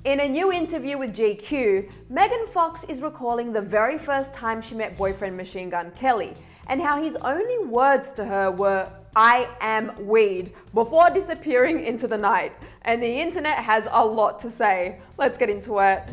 In a new interview with GQ, Megan Fox is recalling the very first time she met boyfriend Machine Gun Kelly and how his only words to her were, "I am weed," before disappearing into the night. And the internet has a lot to say. Let's get into it.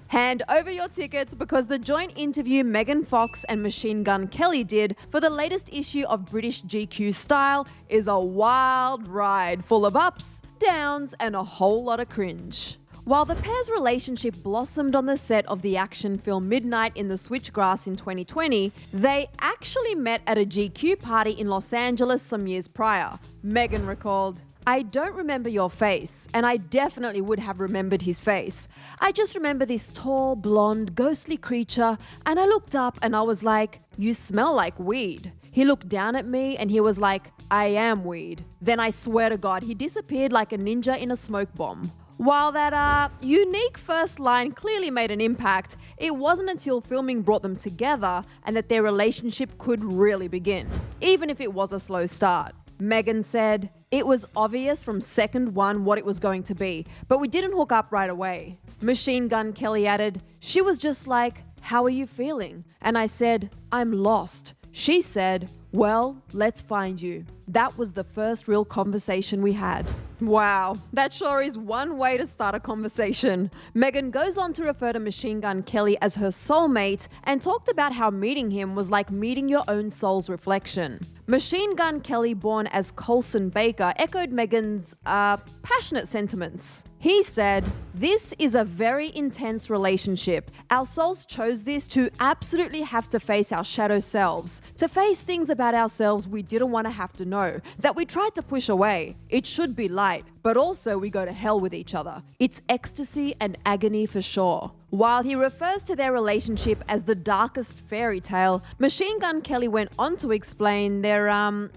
Hand over your tickets because the joint interview Megan Fox and Machine Gun Kelly did for the latest issue of British GQ Style is a wild ride full of ups, downs, and a whole lot of cringe. While the pair's relationship blossomed on the set of the action film Midnight in the Switchgrass in 2020, they actually met at a GQ party in Los Angeles some years prior. Megan recalled, "I don't remember your face, and I definitely would have remembered his face. I just remember this tall, blonde, ghostly creature, and I looked up and I was like, 'You smell like weed.' He looked down at me and he was like, 'I am weed.' Then I swear to God, he disappeared like a ninja in a smoke bomb." While that unique first line clearly made an impact, it wasn't until filming brought them together and that their relationship could really begin, even if it was a slow start. Megan said, "It was obvious from second one what it was going to be, but we didn't hook up right away." Machine Gun Kelly added, "She was just like, 'How are you feeling?' And I said, 'I'm lost.' She said, 'Well, let's find you.' That was the first real conversation we had." Wow, that sure is one way to start a conversation. Megan goes on to refer to Machine Gun Kelly as her soulmate and talked about how meeting him was like meeting your own soul's reflection. Machine Gun Kelly, born as Colson Baker, echoed Megan's passionate sentiments. He said, "This is a very intense relationship. Our souls chose this to absolutely have to face our shadow selves, to face things about ourselves we didn't want to have to know, that we tried to push away. It should be light, but also we go to hell with each other. It's ecstasy and agony for sure." While he refers to their relationship as the darkest fairy tale, Machine Gun Kelly went on to explain their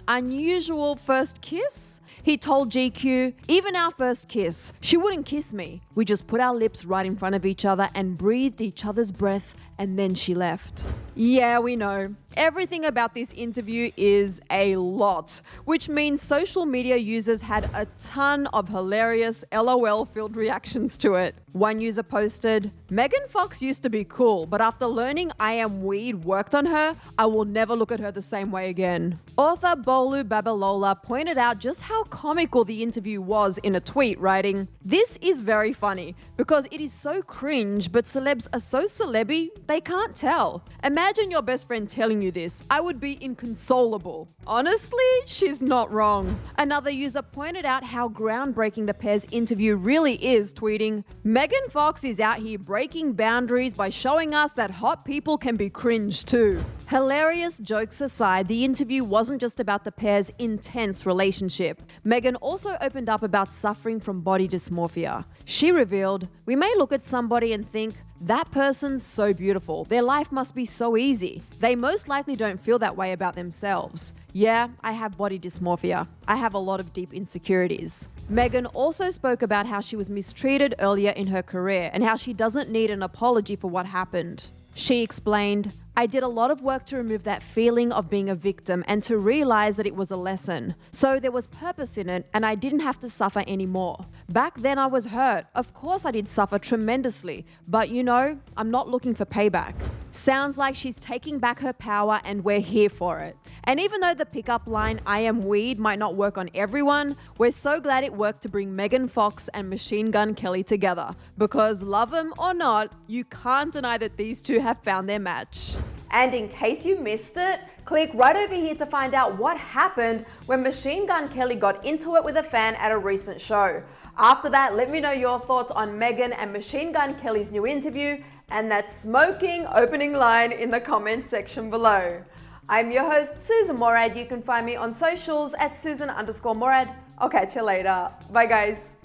unusual first kiss. He told GQ, "Even our first kiss, she wouldn't kiss me. We just put our lips right in front of each other and breathed each other's breath, and then she left." Yeah, we know. Everything about this interview is a lot, which means social media users had a ton of hilarious LOL-filled reactions to it. One user posted, "Megan Fox used to be cool, but after learning I am weed worked on her, I will never look at her the same way again." Author Bolu Babalola pointed out just how comical the interview was in a tweet, writing, "This is very funny because it is so cringe, but celebs are so celebby, they can't tell. Imagine your best friend telling you this. I would be inconsolable." Honestly, she's not wrong. Another user pointed out how groundbreaking the pair's interview really is, tweeting, "Megan Fox is out here breaking boundaries by showing us that hot people can be cringe too." Hilarious jokes aside, the interview wasn't just about the pair's intense relationship. Megan also opened up about suffering from body dysmorphia. She revealed, "We may look at somebody and think, that person's so beautiful. Their life must be so easy. They most likely don't feel that way about themselves. Yeah, I have body dysmorphia. I have a lot of deep insecurities." Megan also spoke about how she was mistreated earlier in her career and how she doesn't need an apology for what happened. She explained, "I did a lot of work to remove that feeling of being a victim and to realize that it was a lesson. So there was purpose in it and I didn't have to suffer anymore. Back then I was hurt. Of course I did suffer tremendously, but I'm not looking for payback." Sounds like she's taking back her power and we're here for it. And even though the pickup line, "I am weed," might not work on everyone, we're so glad it worked to bring Megan Fox and Machine Gun Kelly together. Because love them or not, you can't deny that these two have found their match. And in case you missed it, click right over here to find out what happened when Machine Gun Kelly got into it with a fan at a recent show. After that, let me know your thoughts on Megan and Machine Gun Kelly's new interview and that smoking opening line in the comments section below. I'm your host, Sussan Mourad. You can find me on socials at Sussan_Mourad. I'll catch you later. Bye guys.